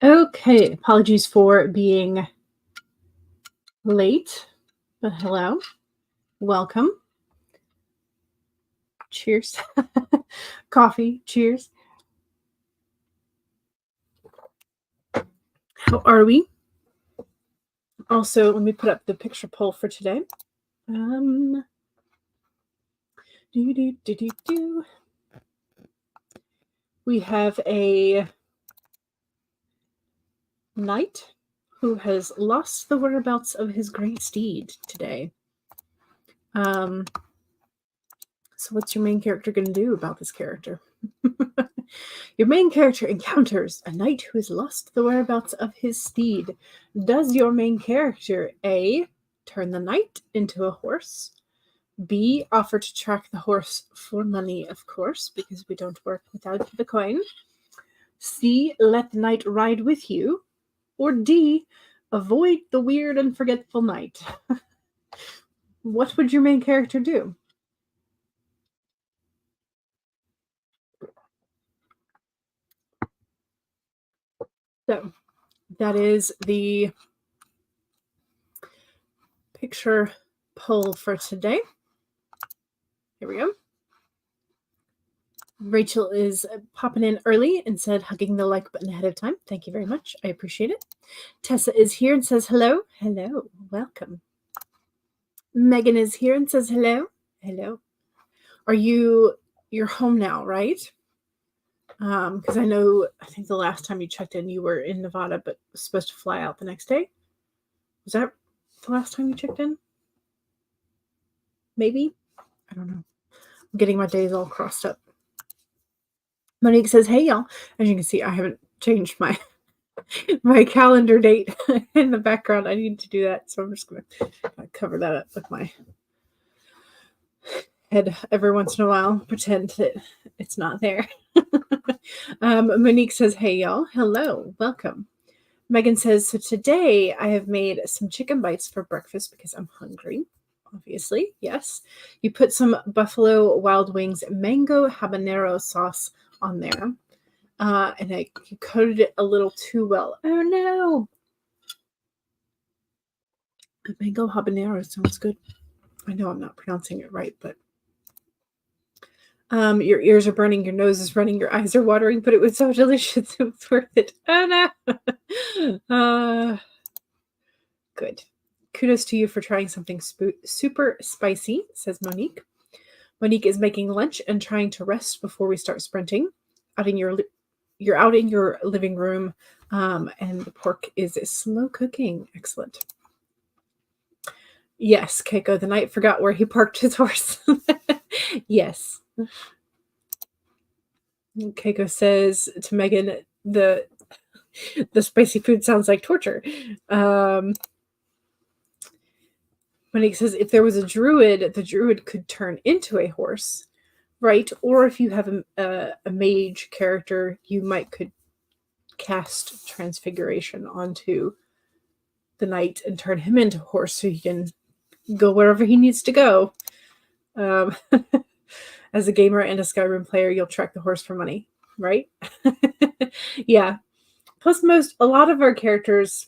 Okay, apologies for being late, but hello, welcome. Cheers. Coffee, cheers. How are we? Also, let me put up the picture poll for today. Um, do, do, do, do, do. We have a knight who has lost the whereabouts of his great steed today. So what's your main character going to do about this character? Your main character encounters a knight who has lost the whereabouts of his steed. Does your main character A. turn the knight into a horse, B. offer to track the horse for money, of course, because we don't work without the coin, C. let the knight ride with you, or D. avoid the weird and forgetful knight? What would your main character do? So that is the picture poll for today. Here we go. Rachel is popping in early and said, hugging the like button ahead of time. Thank you very much. I appreciate it. Tessa is here and says, hello. Hello. Welcome. Megan is here and says, hello. Hello. You're home now, right? Because I think the last time you checked in, you were in Nevada, but was supposed to fly out the next day. Was that the last time you checked in? Maybe? I don't know. I'm getting my days all crossed up. Monique says, hey, y'all. As you can see, I haven't changed my calendar date in the background. I need to do that, so I'm just going to cover that up with my head every once in a while, pretend that it's not there. Monique says, hey, y'all. Hello. Welcome. Megan says, so today I have made some chicken bites for breakfast because I'm hungry. Obviously, yes. You put some Buffalo Wild Wings mango habanero sauce on there. And I coated it a little too well. Oh no! The mango habanero sounds good. I know I'm not pronouncing it right, but your ears are burning, your nose is running, your eyes are watering, but it was so delicious. It was worth it. Oh no! Good. Kudos to you for trying something super spicy, says Monique. Monique is making lunch and trying to rest before we start sprinting. You're out in your living room, and the pork is slow cooking. Excellent. Yes, Keiko, the knight forgot where he parked his horse. Yes. Keiko says to Megan, the spicy food sounds like torture. Monique says, if there was a druid, the druid could turn into a horse, right? Or if you have a mage character, you could cast transfiguration onto the knight and turn him into a horse so he can go wherever he needs to go. As a gamer and a Skyrim player, you'll track the horse for money, right? Yeah. Plus, a lot of our characters,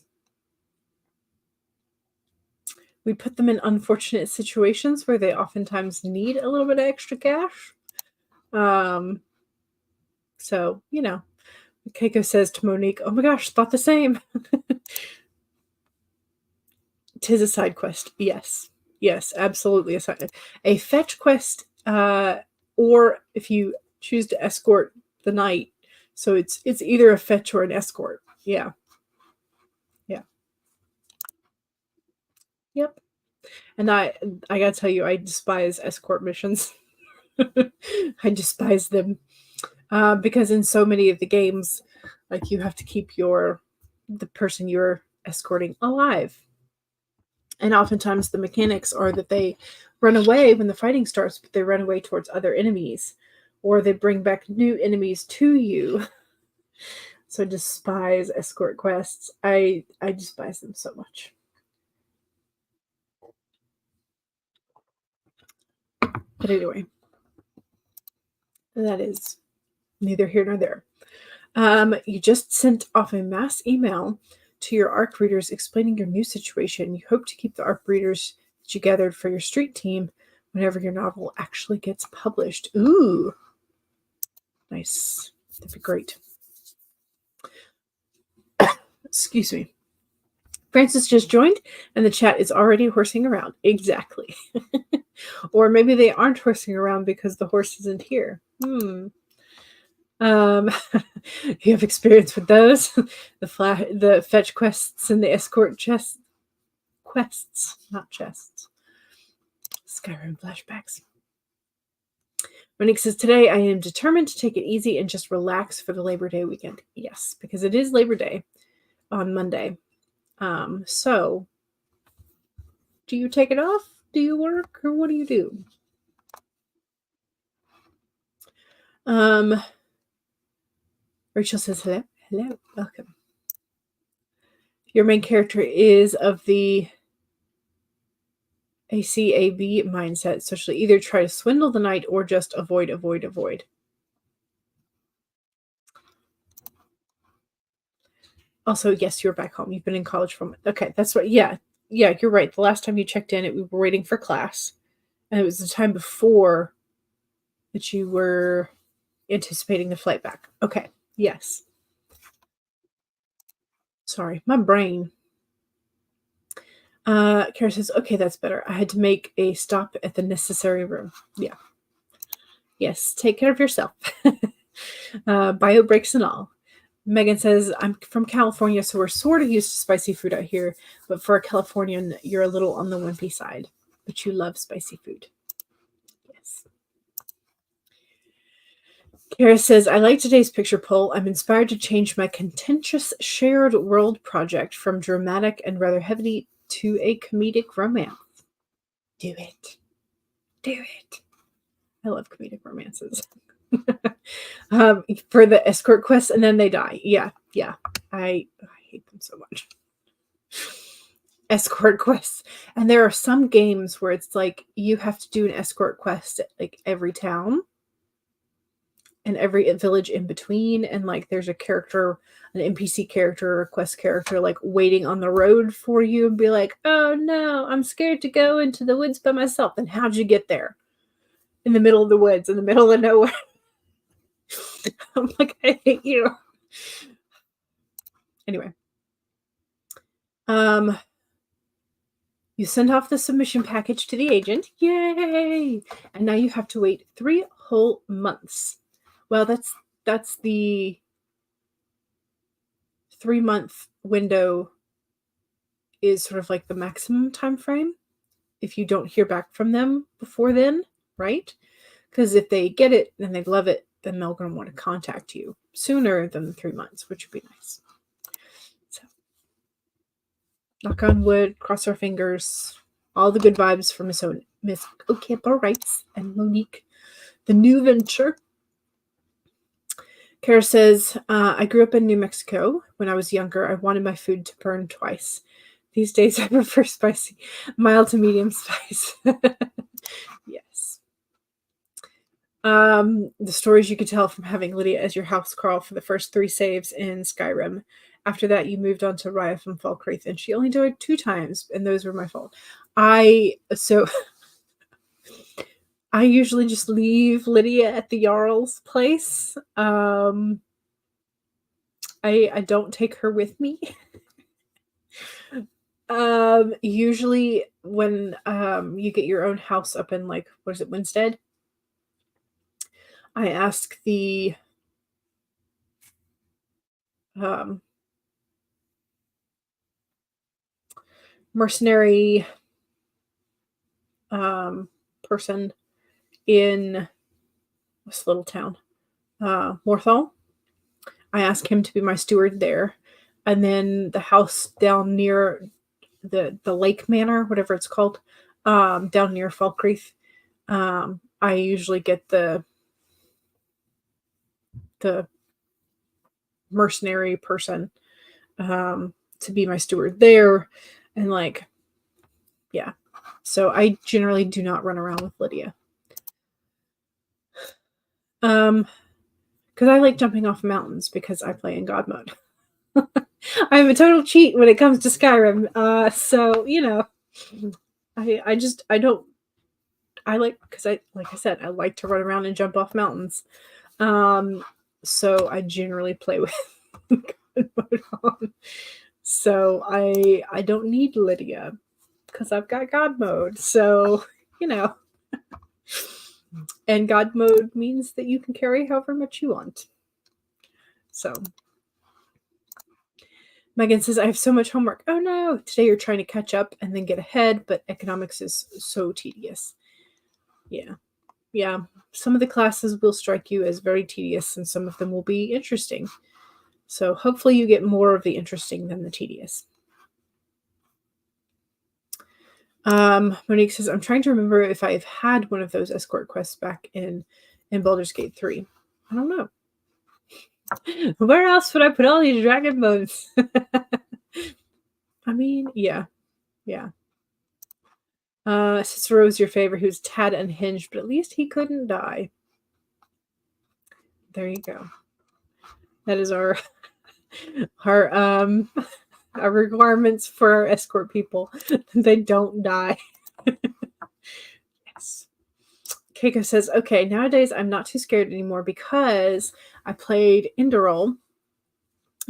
we put them in unfortunate situations where they oftentimes need a little bit of extra cash. So, Keiko says to Monique, oh my gosh, thought the same. 'Tis a side quest. Yes. Yes, absolutely a fetch quest, or if you choose to escort the knight. So it's either a fetch or an escort. Yeah. Yeah. Yep. And I gotta tell you, I despise escort missions. I despise them. Because in so many of the games, like, you have to keep the person you're escorting alive. And oftentimes the mechanics are that they run away when the fighting starts, but they run away towards other enemies, or they bring back new enemies to you. So I despise escort quests. I despise them so much. But anyway, that is neither here nor there. You just sent off a mass email to your ARC readers explaining your new situation. You hope to keep the ARC readers that you gathered for your street team whenever your novel actually gets published. Ooh. Nice. That'd be great. Excuse me. Francis just joined, and the chat is already horsing around. Exactly. Or maybe they aren't horsing around because the horse isn't here. You have experience with those? The fetch quests and the escort quests, not chests. Skyrim flashbacks. Monique says, today I am determined to take it easy and just relax for the Labor Day weekend. Yes, because it is Labor Day on Monday. So, do you take it off? Do you work? Or what do you do? Rachel says, hello. Hello. Welcome. Your main character is of the ACAB mindset, so she'll either try to swindle the knight or just avoid. Also, yes, you're back home. You've been in college for a month. Okay, that's right. Yeah, you're right. The last time you checked in, we were waiting for class, and it was the time before that you were anticipating the flight back. Okay, yes. Sorry, my brain. Kara says, okay, that's better. I had to make a stop at the necessary room. Yeah. Yes, take care of yourself. Bio breaks and all. Megan says, I'm from California, so we're sort of used to spicy food out here, but for a Californian, you're a little on the wimpy side, but you love spicy food. Yes. Kara says, I like today's picture poll. I'm inspired to change my contentious shared world project from dramatic and rather heavy to a comedic romance. Do it. Do it. I love comedic romances. For the escort quests, and then they die. Yeah. I hate them so much. Escort quests. And there are some games where it's like you have to do an escort quest at like every town and every village in between, and like there's a character, an NPC character or a quest character like waiting on the road for you and be like, oh no, I'm scared to go into the woods by myself. And how'd you get there? In the middle of the woods, in the middle of nowhere. I'm like, I hate you. Anyway. You send off the submission package to the agent. Yay! And now you have to wait 3 whole months. Well, that's the 3-month window is sort of like the maximum time frame if you don't hear back from them before then, right? Because if they get it and they love it, then they're going to want to contact you sooner than the 3 months, which would be nice. So, knock on wood, cross our fingers, all the good vibes for Miss Ocampo writes and Monique, the new venture. Kara says, I grew up in New Mexico. When I was younger, I wanted my food to burn twice. These days, I prefer spicy, mild to medium spice. Yes. The stories you could tell from having Lydia as your house crawl for the first 3 saves in Skyrim. After that, you moved on to Raya from Falkreath, and she only died 2 times, and those were my fault. I usually just leave Lydia at the Jarl's place. I don't take her with me. Usually when you get your own house up in like, what is it, Winstead? I ask the mercenary person in this little town, Morthal. I ask him to be my steward there. And then the house down near the Lake Manor, whatever it's called, down near Falkreath, I usually get the mercenary person to be my steward there. And like, yeah. So I generally do not run around with Lydia. because I like jumping off mountains because I play in God mode. I'm a total cheat when it comes to Skyrim. So I don't. I like because like I said, I like to run around and jump off mountains. So I generally play with God mode on. So I don't need Lydia because I've got God mode. So and God mode means that you can carry however much you want. So Megan says, I have so much homework. Oh no, today you're trying to catch up and then get ahead, but economics is so tedious. Yeah. Some of the classes will strike you as very tedious and some of them will be interesting. So hopefully you get more of the interesting than the tedious. Monique says, I'm trying to remember if I've had one of those escort quests back in Baldur's Gate 3. I don't know. Where else would I put all these dragon bones? I mean, yeah. Cicero's your favorite, who's tad unhinged, but at least he couldn't die. There you go. That is our requirements for our escort people. They don't die. Yes. Keiko says, okay, nowadays I'm not too scared anymore because I played Indorol,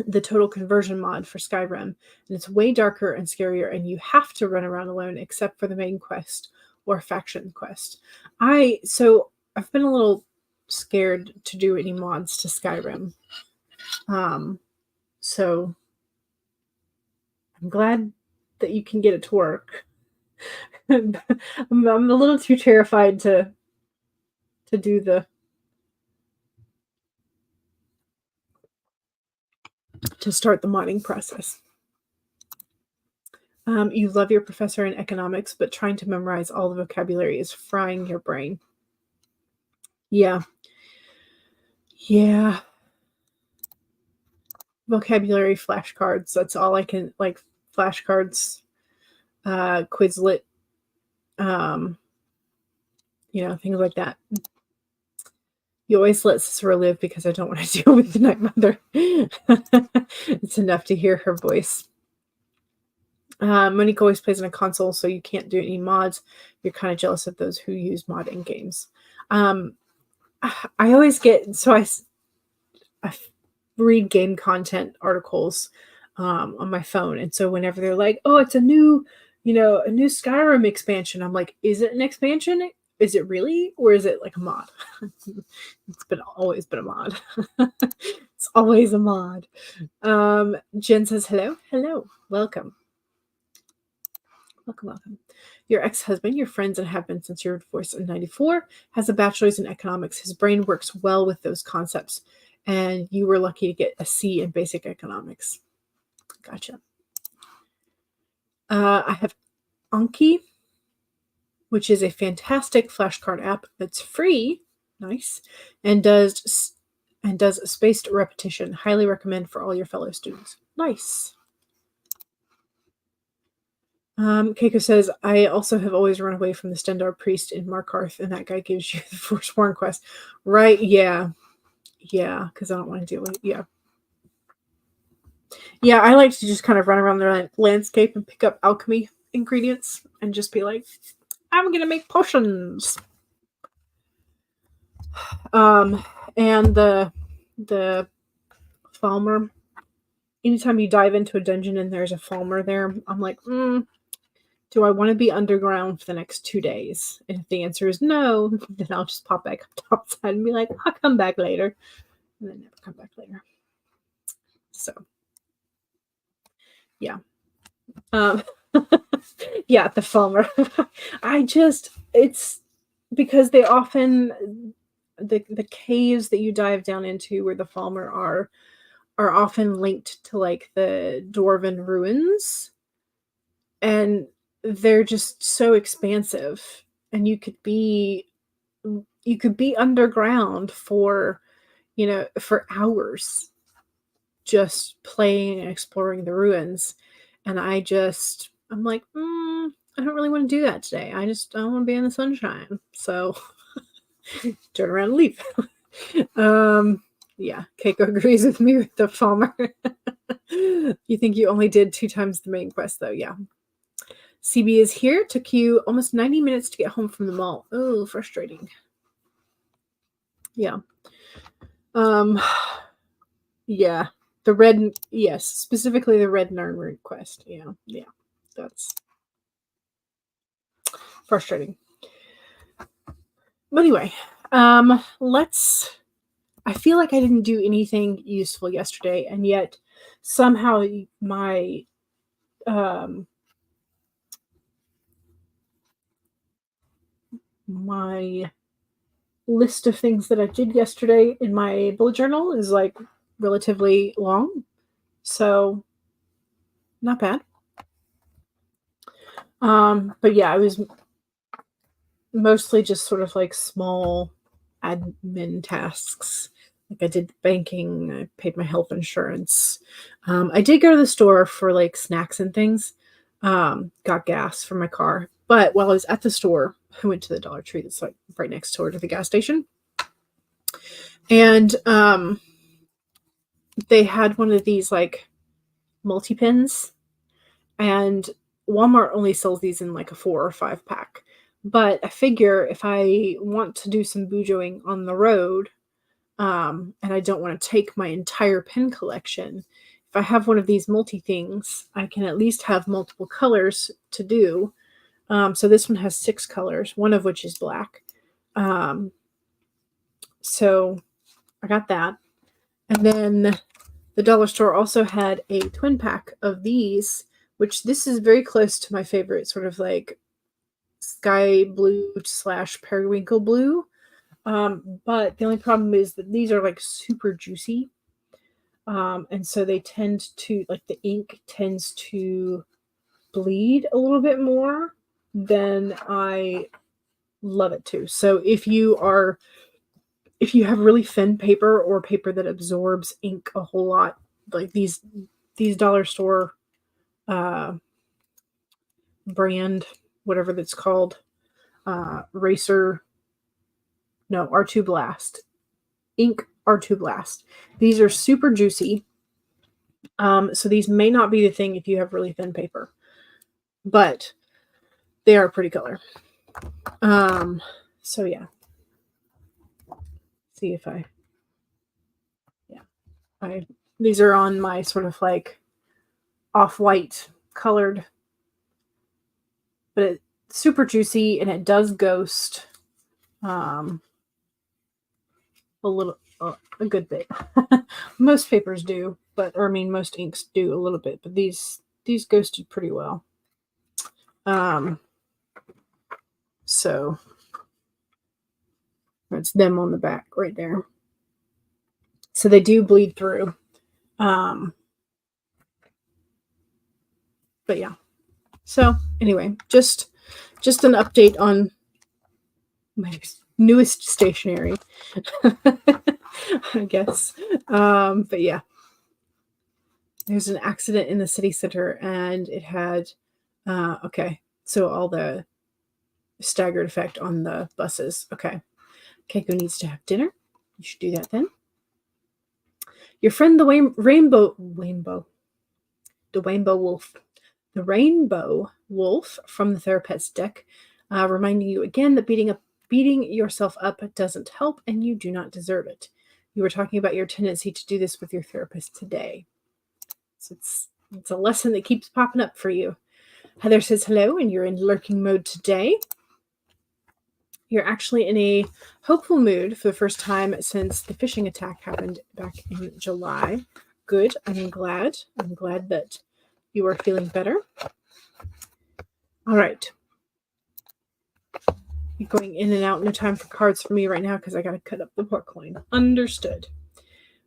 the total conversion mod for Skyrim, and it's way darker and scarier, and you have to run around alone except for the main quest or faction quest. So I've been a little scared to do any mods to Skyrim. So I'm glad that you can get it to work. I'm a little too terrified to do to start the modding process. You love your professor in economics, but trying to memorize all the vocabulary is frying your brain. Yeah. Vocabulary flashcards. That's all I can, like flashcards, Quizlet, things like that. You always let Cicero live because I don't want to deal with the Night Mother. It's enough to hear her voice. Monique always plays on a console, so you can't do any mods. You're kind of jealous of those who use modding games. I always get, so I read game content articles on my phone, and so whenever they're like, oh, it's a new Skyrim expansion, I'm like, is it an expansion? Is it really? Or is it like a mod? It's always been a mod. It's always a mod. Jen says, hello. Welcome. Your ex-husband, your friends and have been since your divorce in 94, has a bachelor's in economics. His brain works well with those concepts. And you were lucky to get a C in basic economics. Gotcha. I have Anki, which is a fantastic flashcard app that's free, nice, and does spaced repetition. Highly recommend for all your fellow students. Nice. Keiko says, I also have always run away from the Stendar priest in Markarth, and that guy gives you the Forsworn quest. Right, yeah, because I don't want to deal with it. Yeah, I like to just kind of run around the landscape and pick up alchemy ingredients and just be like, I'm gonna make potions. And the Falmer, anytime you dive into a dungeon and there's a Falmer there, I'm like, do I want to be underground for the next 2 days? And if the answer is no, then I'll just pop back up topside and be like, I'll come back later. And then never come back later. So, yeah. Yeah, the Falmer. It's because they often, the caves that you dive down into where the Falmer are often linked to like the Dwarven ruins. And they're just so expansive, and you could be underground for hours just playing and exploring the ruins. And I'm like, I don't really want to do that today. I want to be in the sunshine. So turn around and leave. Yeah, Keiko agrees with me with the Falmer. You think you only did 2 times the main quest, though. Yeah. CB is here. Took you almost 90 minutes to get home from the mall. Oh, frustrating. Yeah. Yeah. The red, yes, specifically the red Narn quest. Yeah. That's frustrating. But anyway, I feel like I didn't do anything useful yesterday, and yet somehow my my list of things that I did yesterday in my bullet journal is like relatively long. So not bad. But yeah, I was mostly just sort of like small admin tasks. Like I did banking, I paid my health insurance. I did go to the store for like snacks and things. Got gas for my car. But while I was at the store, I went to the Dollar Tree that's like right next door to the gas station. And they had one of these like multi-pins, and Walmart only sells these in like a 4 or 5 pack. But I figure if I want to do some bujoing on the road, and I don't want to take my entire pen collection, if I have one of these multi things, I can at least have multiple colors to do. So this one has 6 colors, one of which is black. So I got that. And then the dollar store also had a twin pack of these, which this is very close to my favorite sort of like sky blue / periwinkle blue. But the only problem is that these are like super juicy. And so they tend to, like, the ink tends to bleed a little bit more than I love it to. So if you have really thin paper or paper that absorbs ink a whole lot, like these dollar store brand, whatever that's called, R2 Blast, ink R2 Blast. These are super juicy. So these may not be the thing if you have really thin paper, but they are pretty color. So yeah. See if these are on my sort of like off-white colored, but it's super juicy and it does ghost a good bit. Most papers do, most inks do a little bit, but these ghosted pretty well. So that's them on the back right there. So they do bleed through. But yeah. So anyway, just an update on my newest stationery, I guess. But yeah, there's an accident in the city center, and it had so all the staggered effect on the buses. Okay, Keiko needs to have dinner. You should do that then. Your friend the rainbow wolf from the Therapet's deck, reminding you again that beating yourself up doesn't help, and you do not deserve it. You were talking about your tendency to do this with your therapist today. So it's a lesson that keeps popping up for you. Heather says hello, and you're in lurking mode today. You're actually in a hopeful mood for the first time since the phishing attack happened back in July. Good. I'm glad. I'm glad that you are feeling better. All right. You're going in and out. No time for cards for me right now because I got to cut up the pork coin. Understood.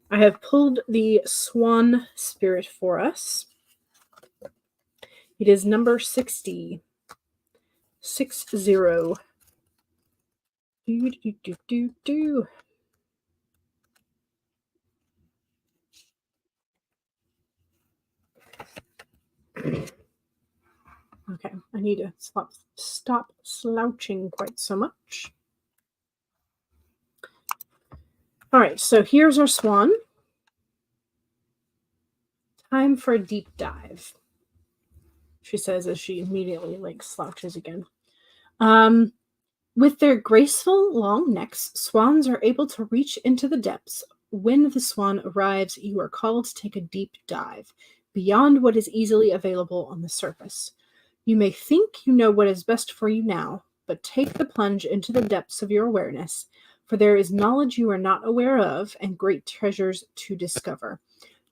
I have pulled the Swan Spirit for us. It is number 60. 60. Do. Okay, I need to stop slouching quite so much. All right, so here's our swan. Time for a deep dive, she says as she immediately slouches again. With their graceful long necks, swans are able to reach into the depths. When the swan arrives, you are called to take a deep dive, beyond what is easily available on the surface. You may think you know what is best for you now, but take the plunge into the depths of your awareness, for there is knowledge you are not aware of and great treasures to discover.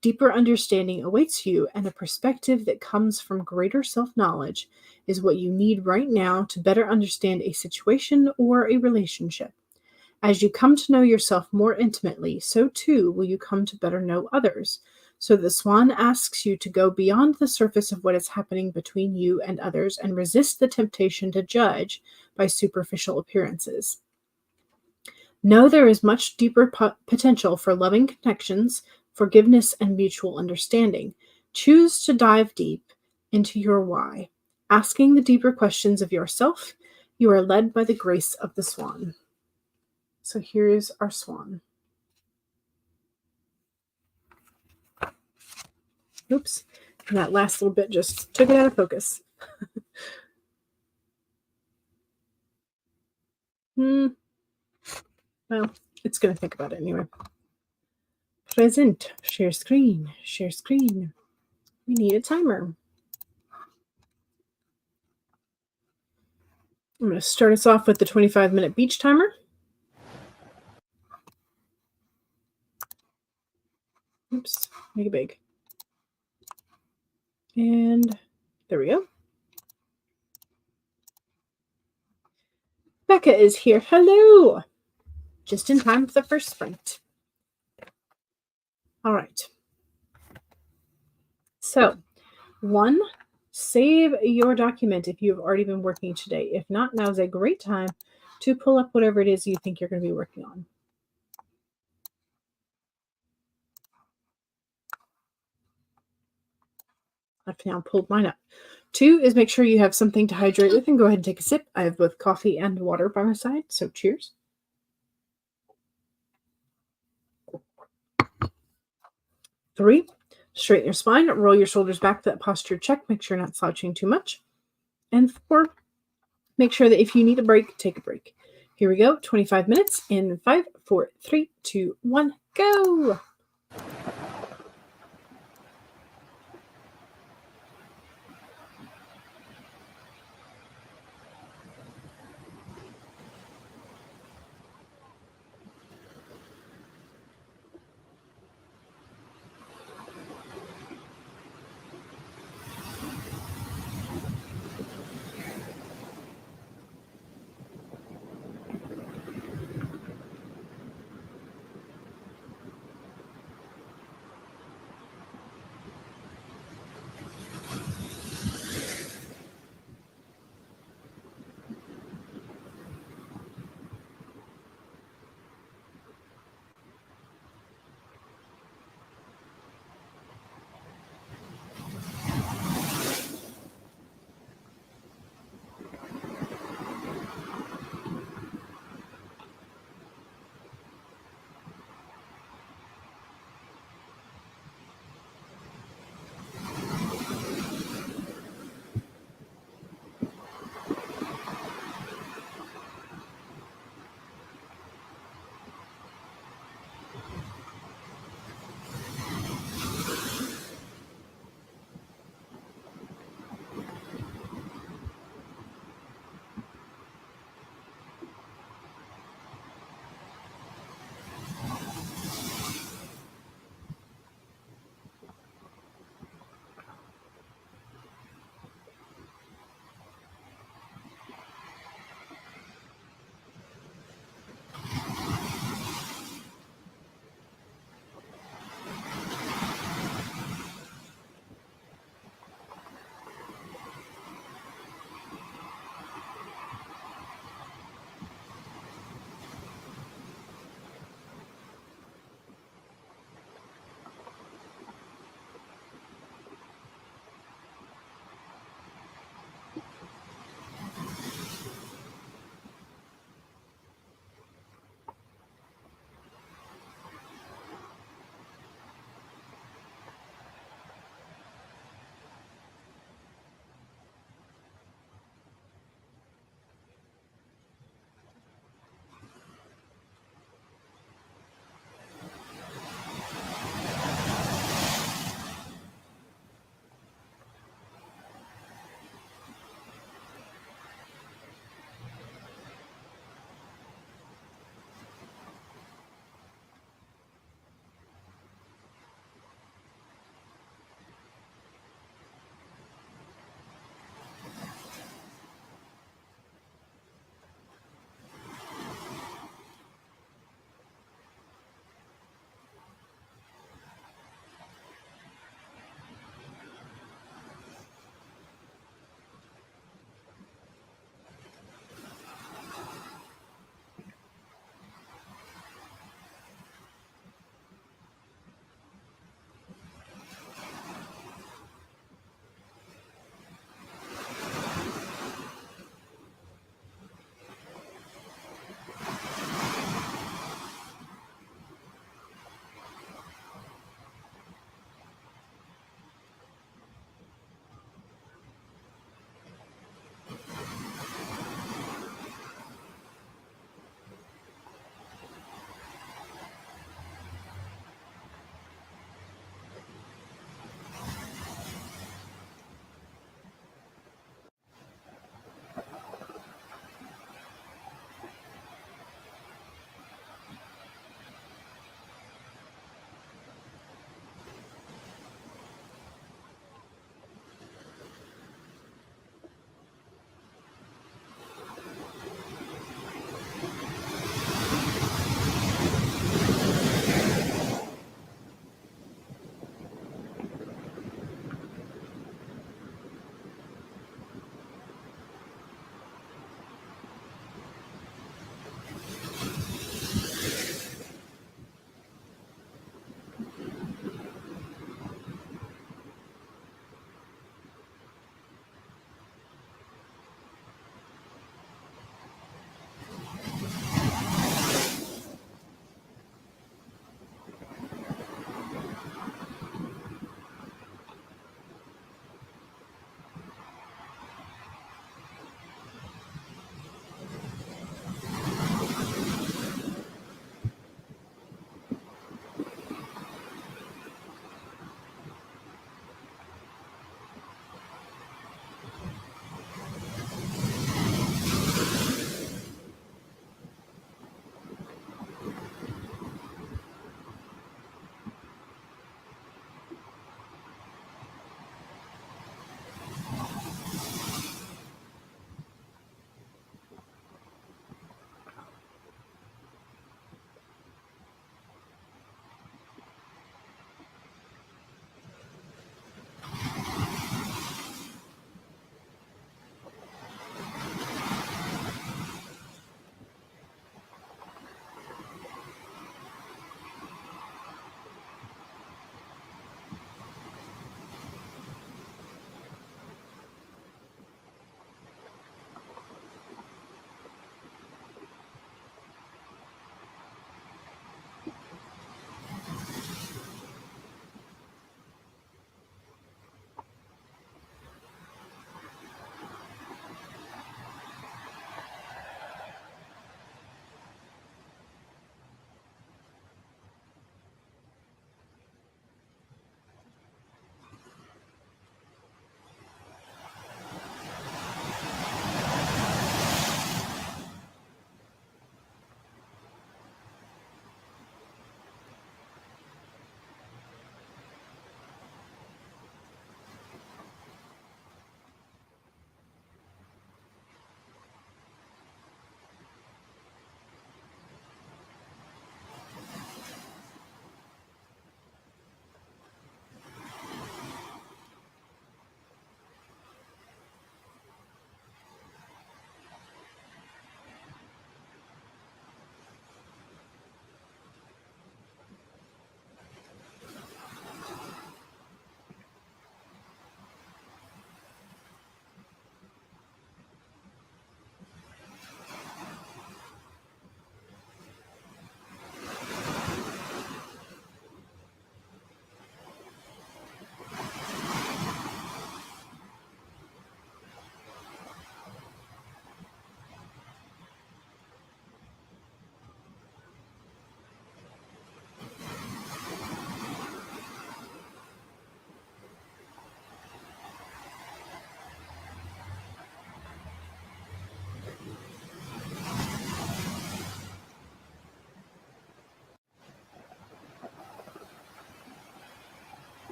Deeper understanding awaits you, and a perspective that comes from greater self-knowledge is what you need right now to better understand a situation or a relationship. As you come to know yourself more intimately, so too will you come to better know others. So the swan asks you to go beyond the surface of what is happening between you and others and resist the temptation to judge by superficial appearances. Know there is much deeper potential for loving connections, forgiveness, and mutual understanding. Choose to dive deep into your why. Asking the deeper questions of yourself, you are led by the grace of the swan. So here's our swan. Oops. And that last little bit just took it out of focus. Well, it's going to think about it anyway. Present. Share screen. Share screen. We need a timer. I'm going to start us off with the 25-minute beach timer. Oops, make it big. And there we go. Becca is here. Hello! Just in time for the first sprint. All right. So, 1, save your document if you've already been working today. If not, now's a great time to pull up whatever it is you think you're going to be working on. I've now pulled mine up. 2 is make sure you have something to hydrate with and go ahead and take a sip. I have both coffee and water by my side, so cheers. 3, straighten your spine, roll your shoulders back, that posture check. Make sure you're not slouching too much. And 4, make sure that if you need a break, take a break. Here we go, 25 minutes in 5, 4, 3, 2, 1, go!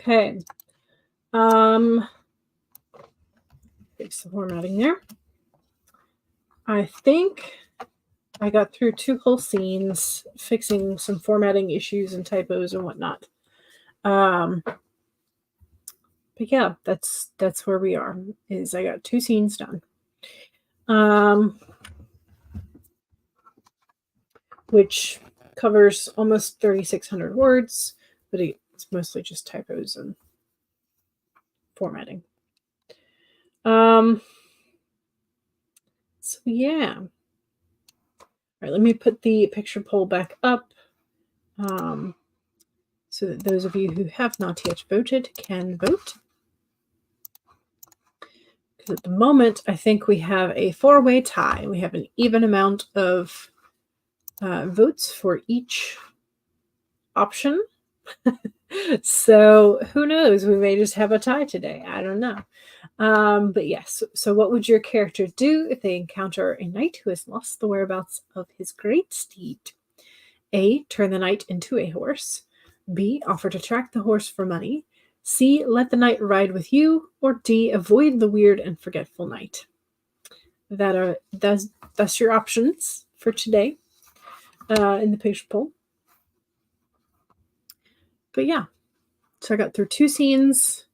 Okay. Fix the formatting there. I think I got through 2 whole scenes fixing some formatting issues and typos and whatnot. But yeah, that's where we are. Is I got 2 scenes done. Which covers almost 3,600 words, but it's mostly just typos and formatting. So yeah. All right, let me put the picture poll back up, so that those of you who have not yet voted can vote. Because at the moment, I think we have a 4-way tie. We have an even amount of votes for each option. So who knows? We may just have a tie today. I don't know. But yes, so what would your character do if they encounter a knight who has lost the whereabouts of his great steed? A. Turn the knight into a horse. B. Offer to track the horse for money. C. Let the knight ride with you. Or D. Avoid the weird and forgetful knight. That's your options for today in the picture poll. But yeah, so I got through 2 scenes.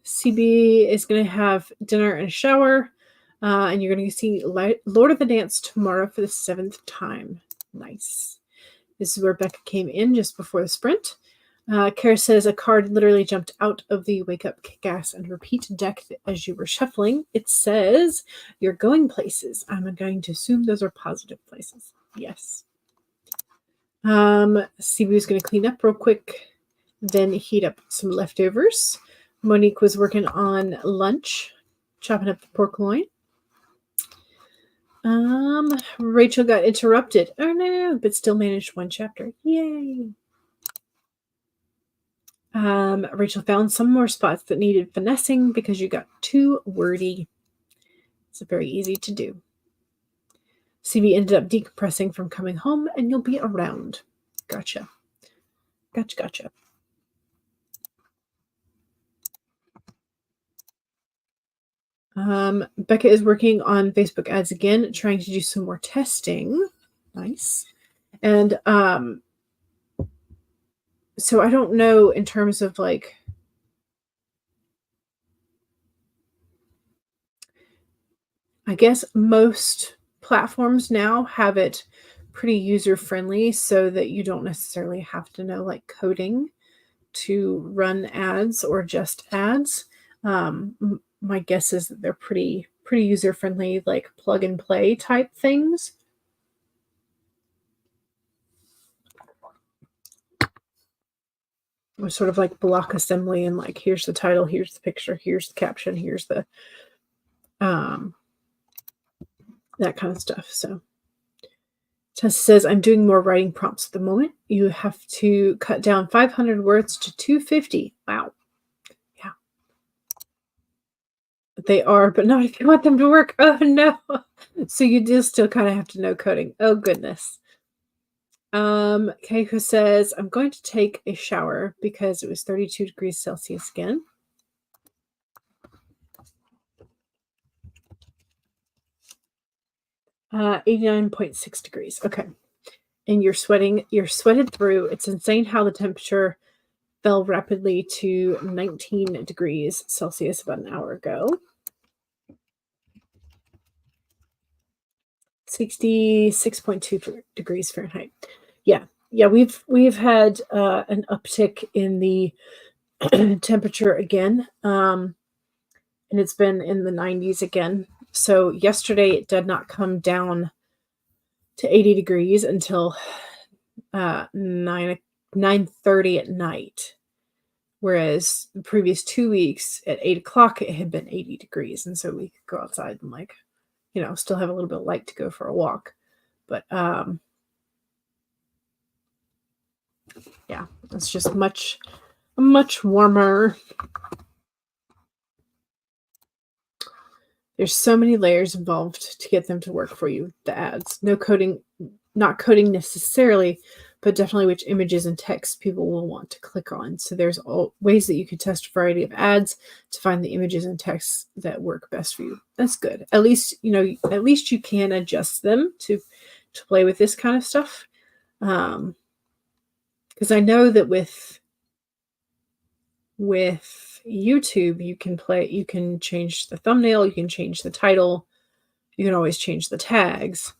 CB is going to have dinner and a shower, and you're going to see Lord of the Dance tomorrow for the 7th time. Nice. This is where Becca came in just before the sprint. Kara says a card literally jumped out of the wake up, kick ass, and repeat deck as you were shuffling. It says you're going places. I'm going to assume those are positive places. Yes. CB is going to clean up real quick, then heat up some leftovers. Monique was working on lunch, chopping up the pork loin. Rachel got interrupted. Oh no, but still managed 1 chapter. Yay. Rachel found some more spots that needed finessing because you got too wordy. It's very easy to do. CB ended up decompressing from coming home, and you'll be around. Gotcha. Gotcha. Becca is working on Facebook ads again, trying to do some more testing. Nice. And so I don't know in terms of like I guess most platforms now have it pretty user-friendly so that you don't necessarily have to know like coding to run ads or just ads. My guess is that they're pretty user-friendly, like plug and play type things. Or sort of like block assembly and like here's the title, here's the picture, here's the caption, here's the that kind of stuff. So Tessa says, I'm doing more writing prompts at the moment. You have to cut down 500 words to 250. Wow. Yeah. They are, but not if you want them to work. Oh, no. So you do still kind of have to know coding. Oh, goodness. Keiko says, I'm going to take a shower because it was 32 degrees Celsius again. Uh, 89.6 degrees. Okay. And you're sweated through. It's insane how the temperature fell rapidly to 19 degrees Celsius about an hour ago. 66.2 degrees Fahrenheit. Yeah. We've had an uptick in the temperature again, and it's been in the 90s again. So yesterday it did not come down to 80 degrees until 9:30 at night, whereas the previous 2 weeks at 8 o'clock it had been 80 degrees, and so we could go outside and like, still have a little bit of light to go for a walk. But yeah, it's just much warmer. There's so many layers involved to get them to work for you, the ads. No coding, not coding necessarily, but definitely which images and text people will want to click on. So there's all ways that you can test a variety of ads to find the images and texts that work best for you. That's good. At least, at least you can adjust them to play with this kind of stuff. Because I know that with YouTube, you can change the thumbnail, you can change the title, you can always change the tags.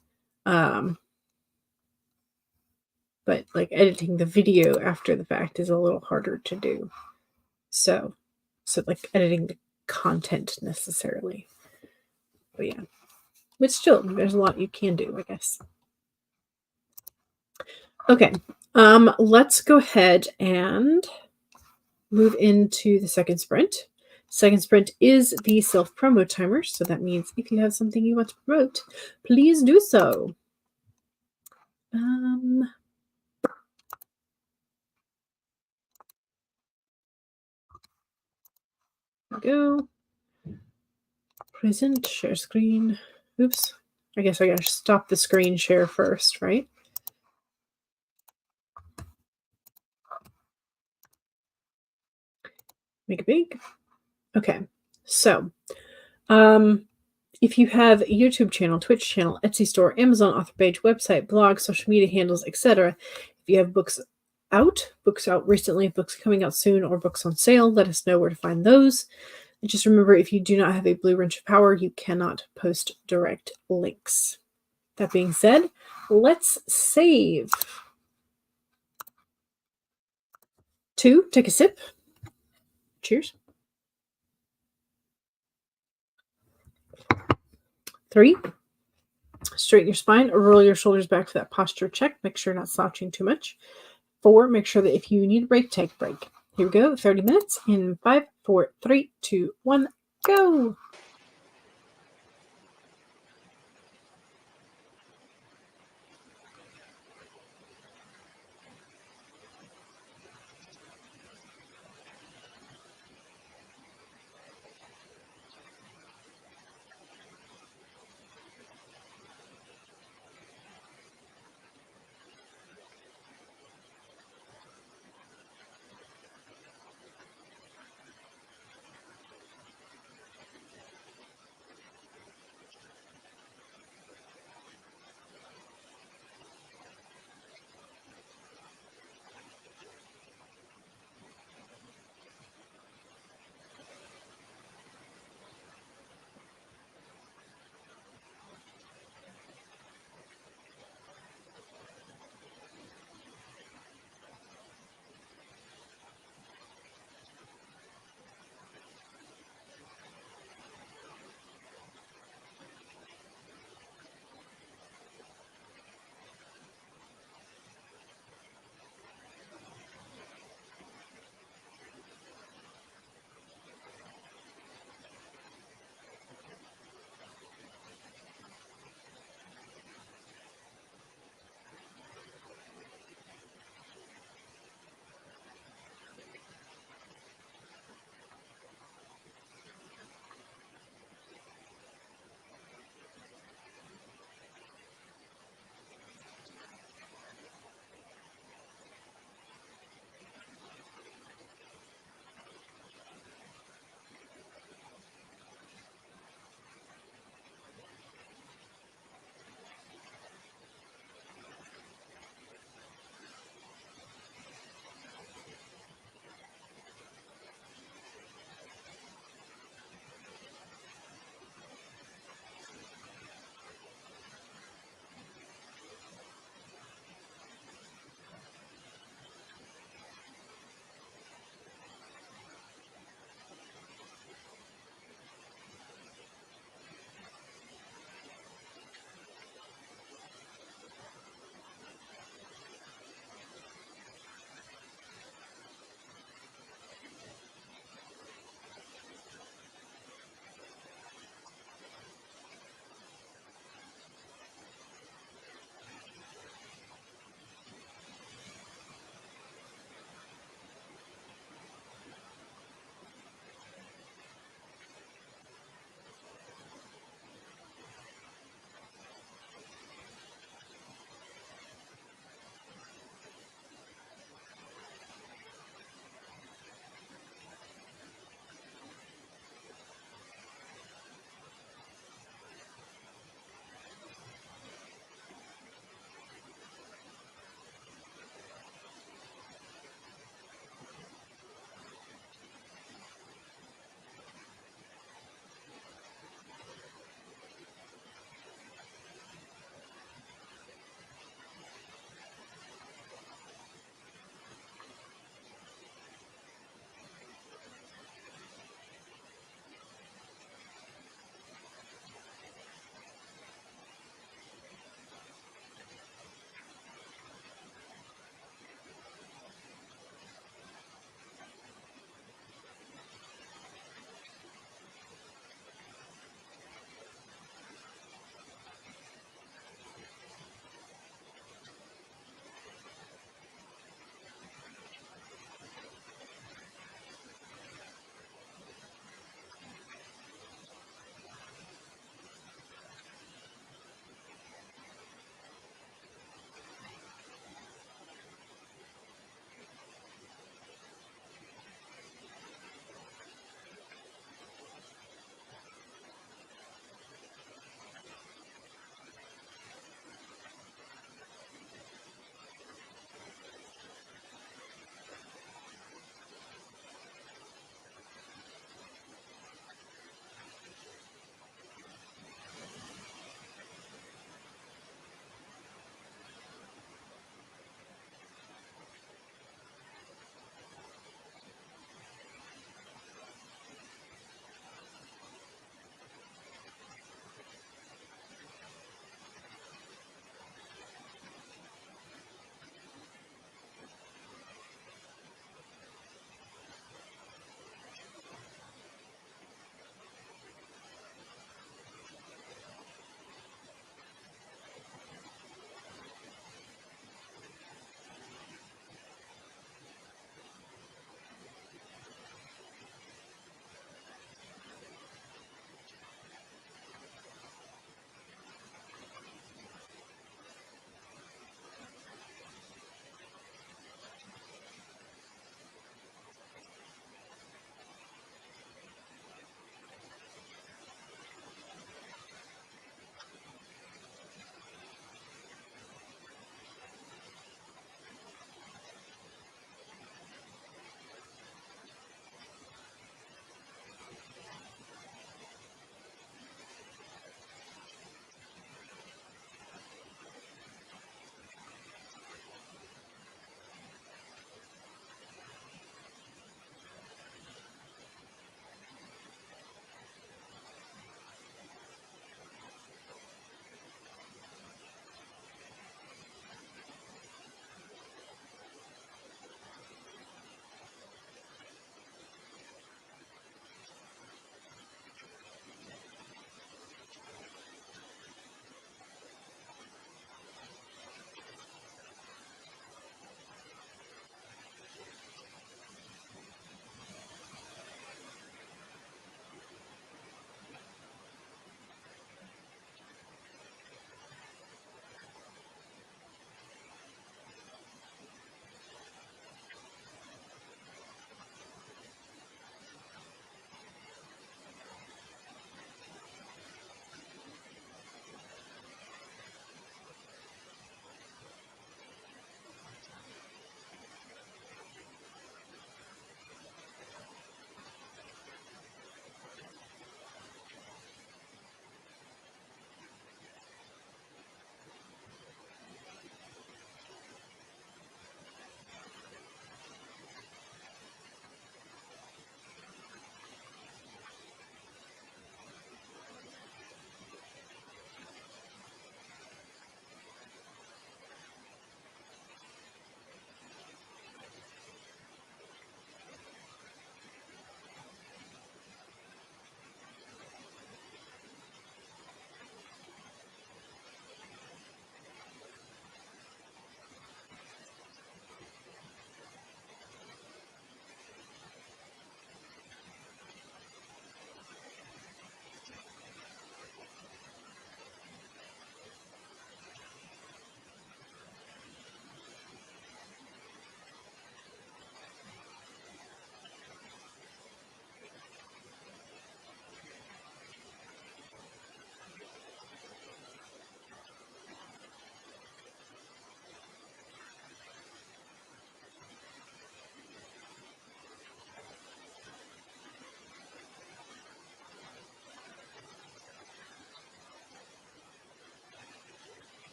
But like editing the video after the fact is a little harder to do. So like editing the content necessarily. But yeah. But still, there's a lot you can do, I guess. Okay. Let's go ahead and move into the second sprint. Second sprint is the self-promo timer. So that means if you have something you want to promote, please do so. There we go. Present, share screen. Oops. I guess I gotta stop the screen share first, right? Make it big. Okay. So, if you have a YouTube channel, Twitch channel, Etsy store, Amazon author page, website, blog, social media handles, etc., if you have books out recently, books coming out soon, or books on sale, let us know where to find those. And just remember, if you do not have a blue wrench of power, you cannot post direct links. That being said, let's save. 2, take a sip. Cheers. 3, straighten your spine or roll your shoulders back for that posture check. Make sure you're not slouching too much. 4, make sure that if you need a break, take a break. Here we go, 30 minutes in 5, 4, 3, 2, 1, go.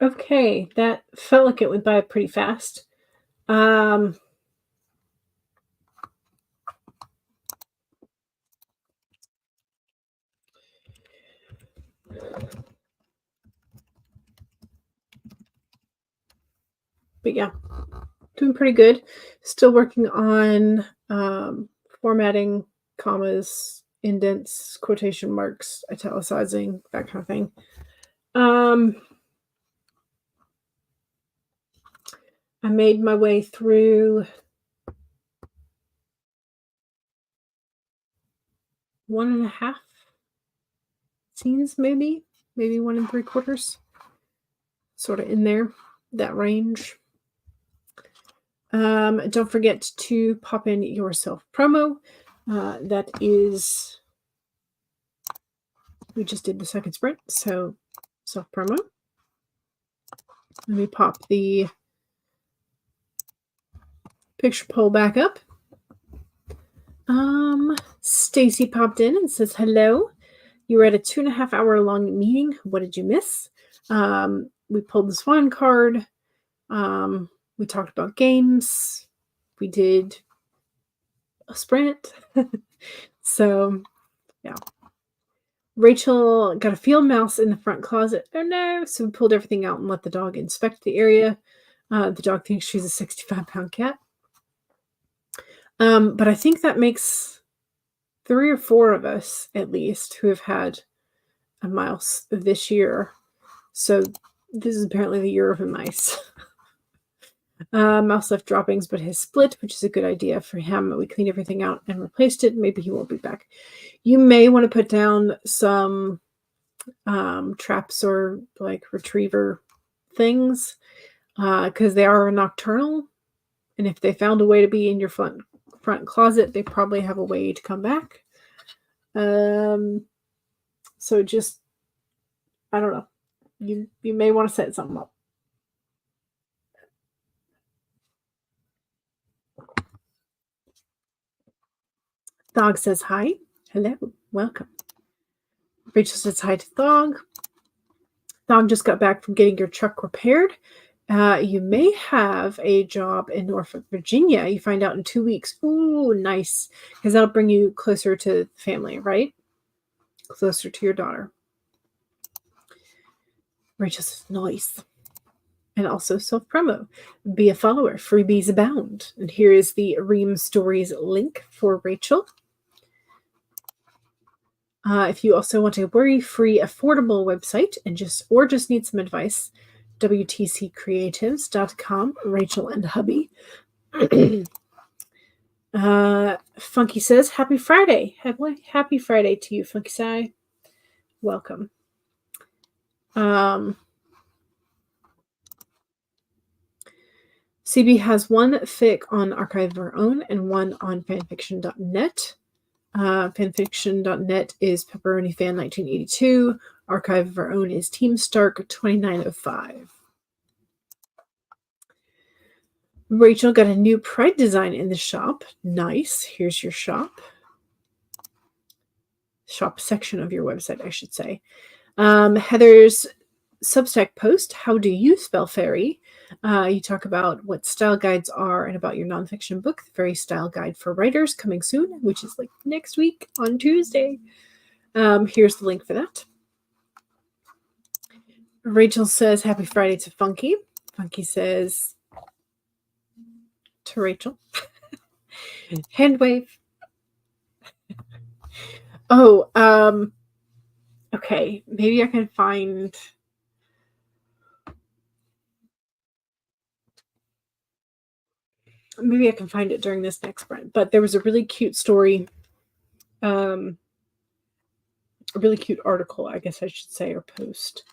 Okay, that felt like it went by pretty fast. Um, but yeah, doing pretty good. Still working on formatting, commas, indents, quotation marks, italicizing, that kind of thing. Um, I made my way through 1.5 scenes, maybe 1 3/4, sort of in there, that range. Don't forget to pop in your self promo. That is, we just did the second sprint, so self promo. Let me pop the picture poll back up. Stacy popped in and says, hello. You were at a 2.5 hour long meeting. What did you miss? We pulled the Swan card. We talked about games. We did a sprint. So, yeah. Rachel got a field mouse in the front closet. Oh no. So we pulled everything out and let the dog inspect the area. The dog thinks she's a 65-pound cat. But I think that makes 3 or 4 of us, at least, who have had a mouse this year. So this is apparently the year of a mice. Mouse left droppings, but has split, which is a good idea for him. We cleaned everything out and replaced it. Maybe he won't be back. You may want to put down some traps or like retriever things because they are nocturnal. And if they found a way to be in your front closet, they probably have a way to come back. So just, I don't know. You may want to set something up. Dog says hi. Hello. Welcome. Rachel says hi to Dog. Dog just got back from getting your truck repaired. You may have a job in Norfolk, Virginia. You find out in 2 weeks. Ooh, nice. Because that'll bring you closer to family, right? Closer to your daughter. Rachel says, nice. And also self-promo. Be a follower. Freebies abound. And here is the Ream Stories link for Rachel. If you also want a worry-free, affordable website and just need some advice, WTCcreatives.com, Rachel and hubby. Funky says, happy Friday. Happy Friday to you, Funky Sai. Welcome. CB has one fic on Archive of Our Own and one on fanfiction.net. Fanfiction.net is Pepperoni Fan 1982. Archive of Our Own is Team Stark 2905. Rachel got a new Pride design in the shop. Nice. Here's your shop. Shop section of your website, I should say. Heather's Substack post, How Do You Spell Fairy? You talk about what style guides are and about your nonfiction book, The Fairy Style Guide for Writers, coming soon, which is like next week on Tuesday. Here's the link for that. Rachel says, happy Friday to Funky. Funky says to Rachel, hand wave. Oh, okay. Maybe I can find... Maybe I can find it during this next sprint. But there was a really cute story, a really cute article, I guess I should say, or post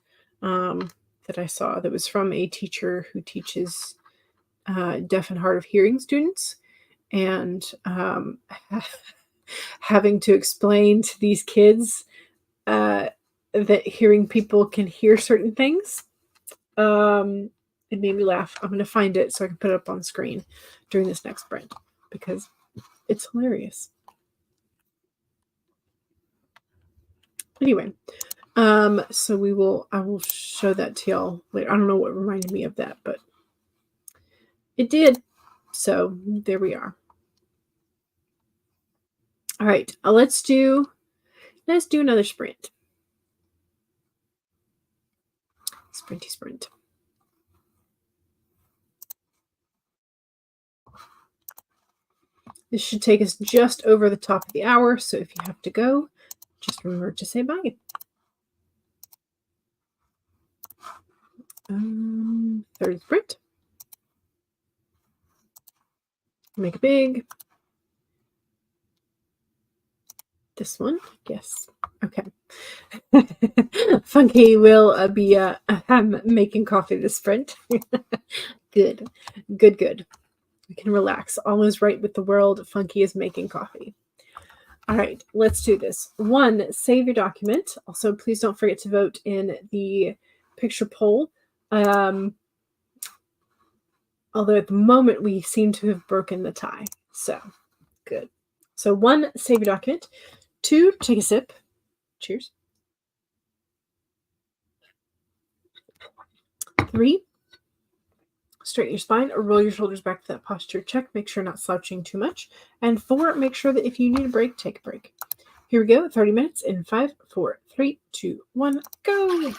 that I saw that was from a teacher who teaches deaf and hard of hearing students, and having to explain to these kids that hearing people can hear certain things. It made me laugh. I'm going to find it so I can put it up on screen during this next sprint because it's hilarious. Anyway, So I will show that to y'all later. I don't know what reminded me of that, but it did. So there we are. All right, let's do another sprint. Sprinty sprint. This should take us just over the top of the hour, so if you have to go, just remember to say bye. 30 sprint. Make it big. This one, yes. Okay. Funky will be making coffee this sprint. Good. We can relax. All is right with the world. Funky is making coffee. All right, let's do this. 1, save your document. Also, please don't forget to vote in the picture poll. Although at the moment we seem to have broken the tie. So, good. So 1, save your document. 2, take a sip. Cheers. 3, straighten your spine or roll your shoulders back to that posture check. Make sure not slouching too much. And 4, make sure that if you need a break, take a break. Here we go. 30 minutes in 5, 4, 3, 2, 1, go.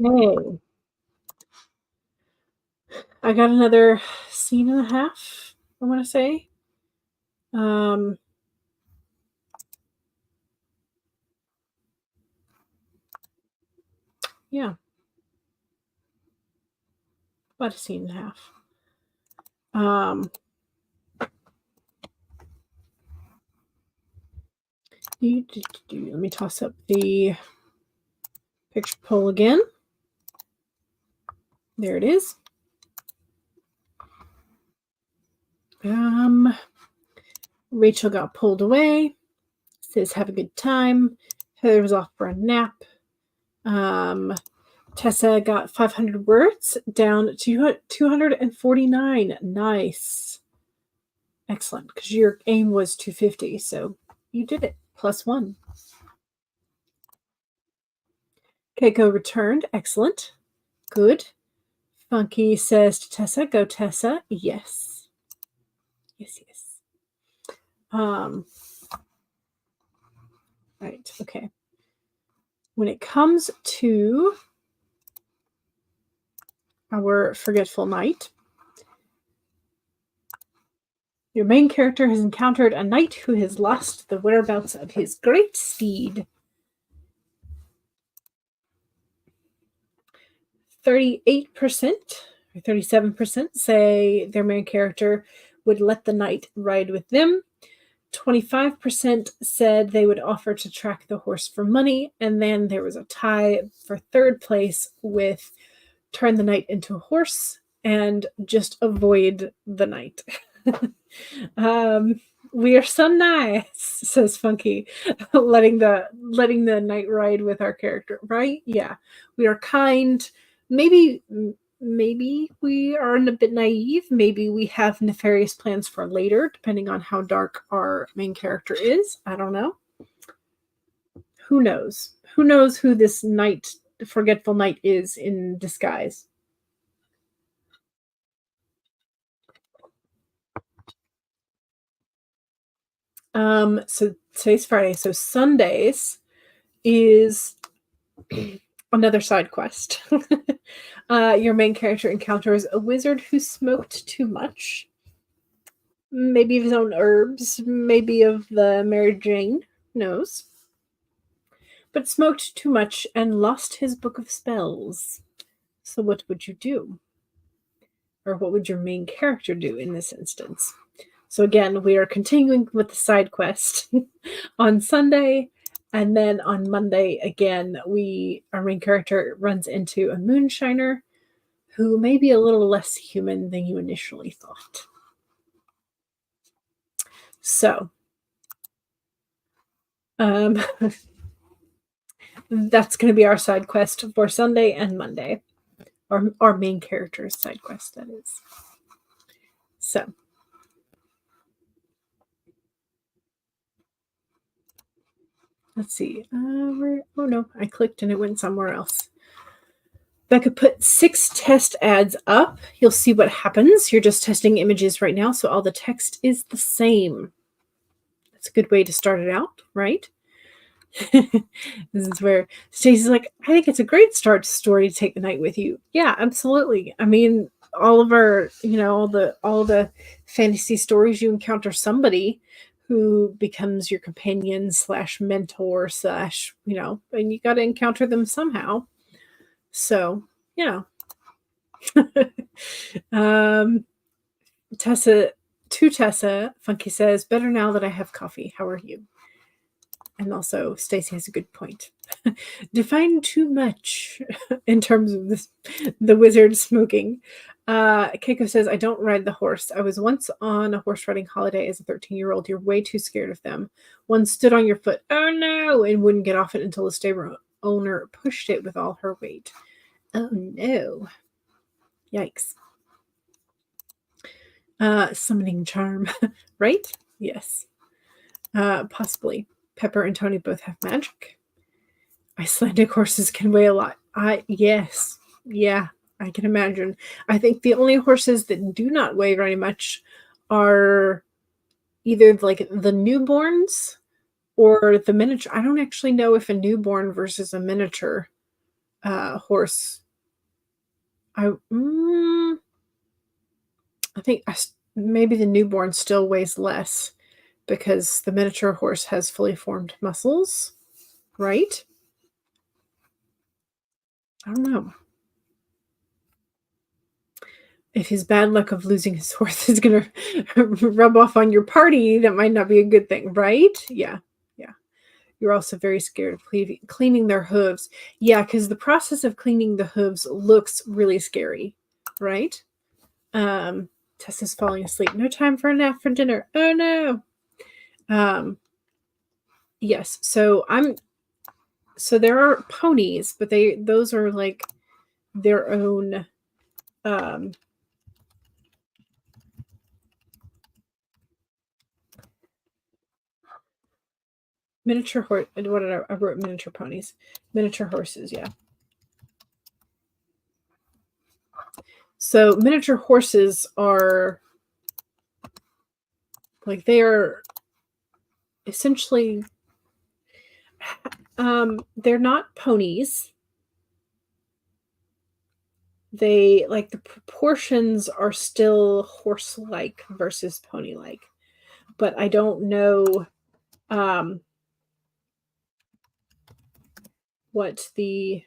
Okay. I got another scene and a half, I want to say. Um, yeah, about a scene and a half. Um, let me toss up the picture poll again. There it is. Rachel got pulled away. Says have a good time. Heather was off for a nap. Tessa got 500 words down to 249. Nice. Excellent, because your aim was 250, so you did it. +1. Keiko returned. Excellent. Good. Funky says to Tessa, go Tessa. Yes. Yes, yes. Right, okay. When it comes to our forgetful knight, your main character has encountered a knight who has lost the whereabouts of his great steed. 38% or 37% say their main character would let the knight ride with them. 25% said they would offer to track the horse for money. And then there was a tie for third place with turn the knight into a horse and just avoid the knight. We are so nice, says Funky, letting the knight ride with our character, right? Yeah, we are kind. Maybe we are a bit naive. Maybe we have nefarious plans for later, depending on how dark our main character is. I don't know. Who knows? Who knows who this knight, forgetful knight, is in disguise? So today's Friday. So Sundays is another side quest. Your main character encounters a wizard who smoked too much. Maybe of his own herbs, maybe of the Mary Jane, who knows. But smoked too much and lost his book of spells. So what would you do? Or what would your main character do in this instance? So again, we are continuing with the side quest on Sunday, and then on Monday again, our main character runs into a moonshiner who may be a little less human than you initially thought. So, that's going to be our side quest for Sunday and Monday. Our main character's side quest, that is. So, let's see. Oh no, I clicked and it went somewhere else. Becca put 6 test ads up. You'll see what happens. You're just testing images right now, so all the text is the same. That's a good way to start it out, right? This is where Stacey's like, I think it's a great start story to take the night with you. Yeah, absolutely. I mean, all of our, all the fantasy stories, you encounter somebody who becomes your companion / mentor / and you got to encounter them somehow. So, yeah. Tessa, Funky says, better now that I have coffee. How are you? And also, Stacey has a good point. Define too much in terms of the wizard smoking. Keiko says, I don't ride the horse. I was once on a horse riding holiday as a 13-year-old. You're way too scared of them. One stood on your foot, oh no, and wouldn't get off it until the stable owner pushed it with all her weight. Oh no. Yikes. Summoning charm, right? Yes. Possibly. Pepper and Tony both have magic. Icelandic horses can weigh a lot. Yes. Yeah, I can imagine. I think the only horses that do not weigh very much are either like the newborns or the miniature. I don't actually know if a newborn versus a miniature horse. I think maybe the newborn still weighs less because the miniature horse has fully formed muscles, right? I don't know. If his bad luck of losing his horse is going to rub off on your party, that might not be a good thing, right? Yeah. Yeah. You're also very scared of cleaning their hooves. Yeah, because the process of cleaning the hooves looks really scary, right? Tessa's falling asleep. No time for a nap for dinner. Oh no. Yes. So there are ponies, but those are like their own miniature horse. What did I wrote? Miniature ponies, miniature horses. Yeah. So miniature horses are like they are essentially they're not ponies. They like the proportions are still horse-like versus pony-like, but I don't know what the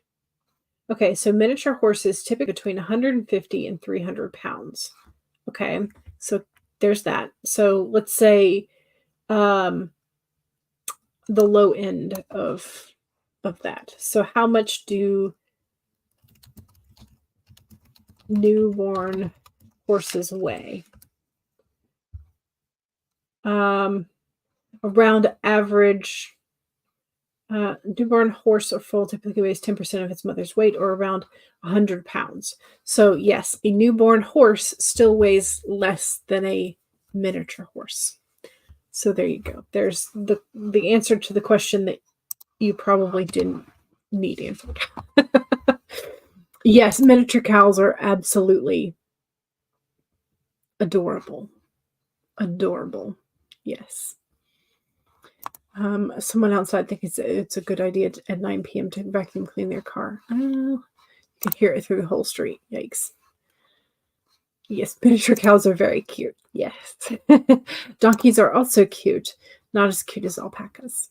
okay. So miniature horses typically between 150 and 300 pounds. Okay, so there's that. So let's say the low end of that. So how much do newborn horses weigh? Around average, newborn horse or foal typically weighs 10% of its mother's weight, or around 100 pounds. So yes, a newborn horse still weighs less than a miniature horse. So there you go. There's the answer to the question that you probably didn't need answered. Yes, miniature cows are absolutely adorable. Adorable. Yes. Someone outside thinks it's a good idea at 9 p.m. to vacuum clean their car. I don't know. You can hear it through the whole street. Yikes. Yes, miniature cows are very cute. Yes. Donkeys are also cute. Not as cute as alpacas.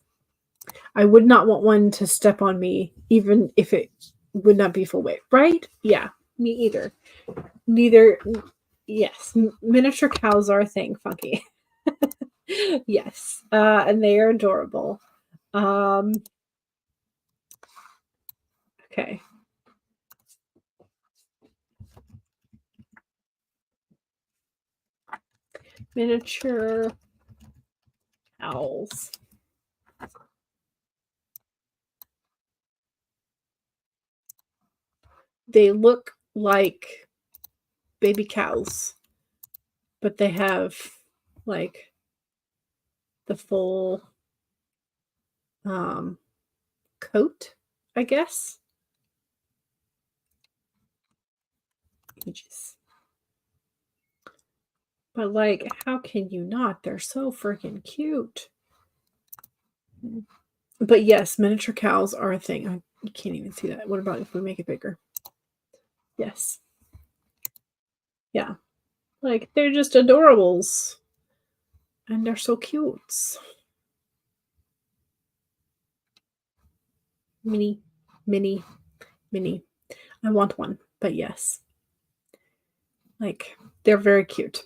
I would not want one to step on me, even if it would not be full weight. Right? Yeah, me either. Neither. Yes, miniature cows are a thing, Funky. Yes, and they are adorable. Okay. Miniature owls. They look like baby cows, but they have like the full coat, I guess. Ages. But like, how can you not? They're so freaking cute. But yes, miniature cows are a thing. You can't even see that. What about if we make it bigger? Yes. Yeah. Like, they're just adorables. And they're so cute. Mini, mini, mini. I want one, but yes. Like, they're very cute.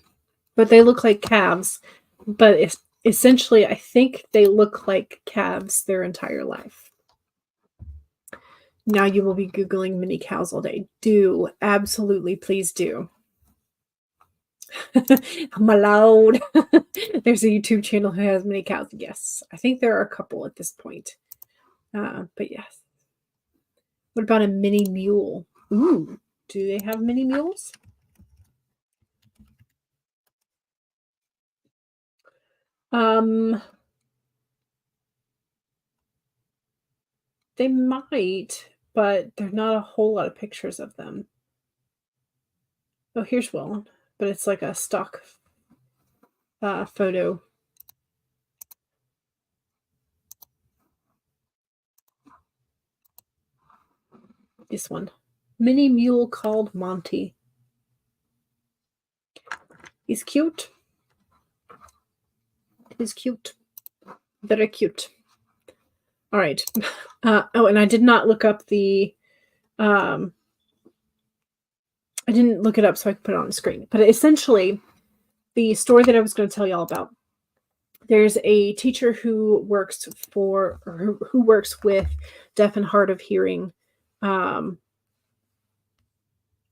But they look like calves. But it's, essentially, I think they look like calves their entire life. Now you will be Googling mini cows all day. Do. Absolutely, please do. I'm allowed. There's a YouTube channel who has mini cows. Yes. I think there are a couple at this point. But yes. What about a mini mule? Ooh. Do they have mini mules? They might, but there's not a whole lot of pictures of them. Oh, here's one, but it's like a stock photo. This one. Mini mule called Monty. He's cute. He's cute. Very cute. All right. And I did not look up the I didn't look it up so I could put it on the screen. But essentially, the story that I was going to tell y'all about, there's a teacher who works with deaf and hard of hearing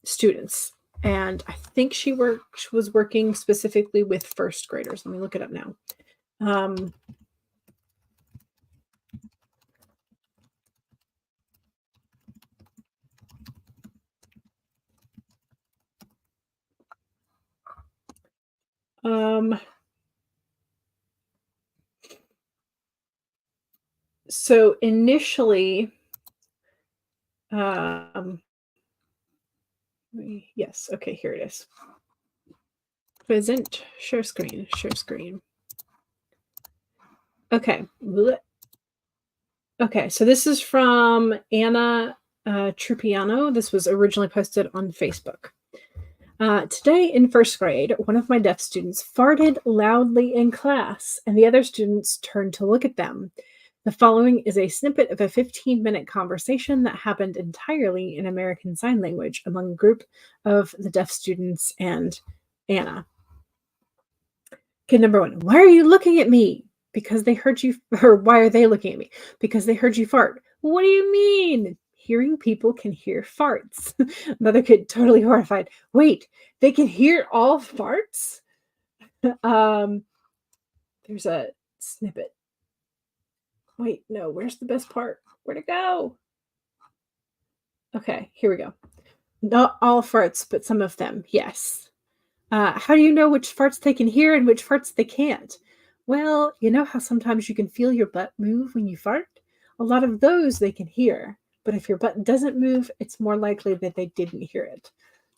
students. And I think she was working specifically with first graders. Let me look it up now. So initially, yes, okay, here it is. Present, share screen. Okay. Okay, so this is from Anna Trupiano. This was originally posted on Facebook. Today in first grade, one of my deaf students farted loudly in class, and the other students turned to look at them. The following is a snippet of a 15-minute conversation that happened entirely in American Sign Language among a group of the deaf students and Anna. Kid number 1, why are you looking at me? Because they heard you, or why are they looking at me? Because they heard you fart. What do you mean? Hearing people can hear farts. Another kid, totally horrified. Wait, they can hear all farts? There's a snippet. Wait, no, where's the best part? Where'd it go? Okay, here we go. Not all farts, but some of them, yes. How do you know which farts they can hear and which farts they can't? Well, you know how sometimes you can feel your butt move when you fart? A lot of those they can hear, but if your butt doesn't move, it's more likely that they didn't hear it.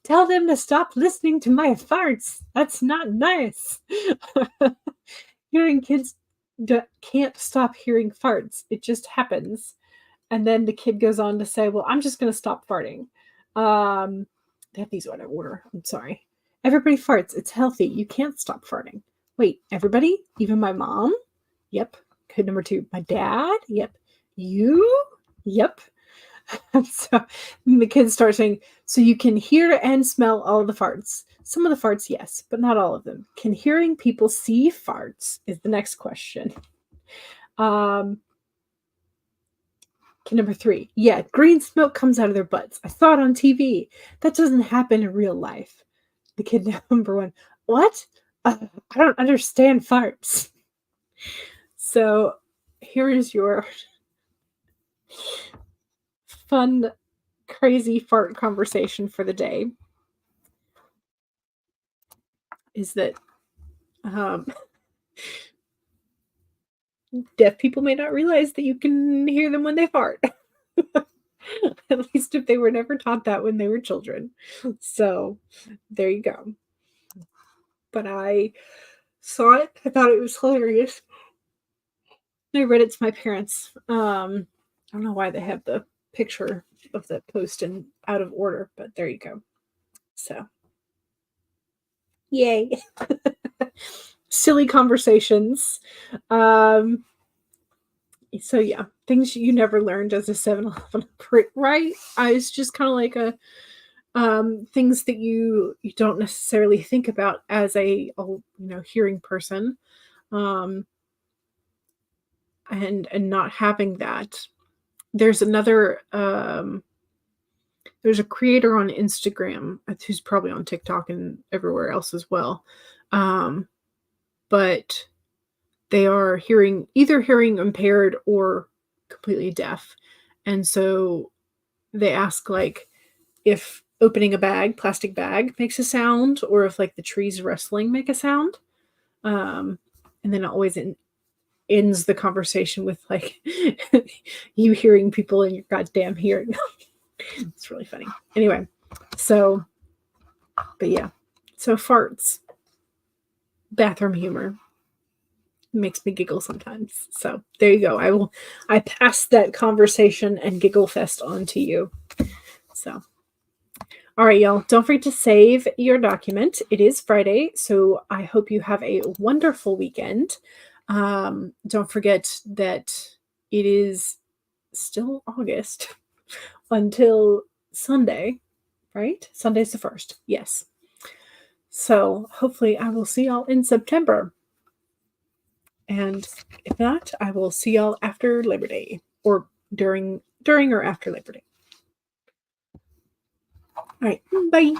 Tell them to stop listening to my farts. That's not nice. Hearing kids can't stop hearing farts. It just happens. And then the kid goes on to say, well, I'm just going to stop farting. They have these out of order. I'm sorry. Everybody farts. It's healthy. You can't stop farting. Wait, everybody? Even my mom? Yep. Kid number 2. My dad? Yep. You? Yep. So the kids start saying, so you can hear and smell all the farts. Some of the farts, yes, but not all of them. Can hearing people see farts is the next question. Kid number 3. Yeah, green smoke comes out of their butts. I saw it on TV. That doesn't happen in real life. The kid number 1. What? I don't understand farts. So here is your fun, crazy fart conversation for the day. Is that deaf people may not realize that you can hear them when they fart. At least if they were never taught that when they were children. So there you go. But I saw it. I thought it was hilarious. I read it to my parents. I don't know why they have the picture of the post in out of order, but there you go. So yay. Silly conversations. So yeah, things you never learned as a 7-Eleven, right? It's just kind of like a things that you don't necessarily think about as a hearing person, and not having that. There's another there's a creator on Instagram who's probably on TikTok and everywhere else as well, but they are either hearing impaired or completely deaf, and so they ask like if opening a plastic bag makes a sound, or if like the trees rustling make a sound, and then it always ends the conversation with like you hearing people in your goddamn hearing. It's really funny. Anyway, so, but yeah, so farts, bathroom humor makes me giggle sometimes. So there you go. I pass that conversation and giggle fest on to you. So, all right, y'all. Don't forget to save your document. It is Friday, so I hope you have a wonderful weekend. Don't forget that it is still August until Sunday, right? Sunday's the 1st. Yes. So hopefully I will see y'all in September. And if not, I will see y'all after Labor Day or during or after Labor Day. All right. Bye.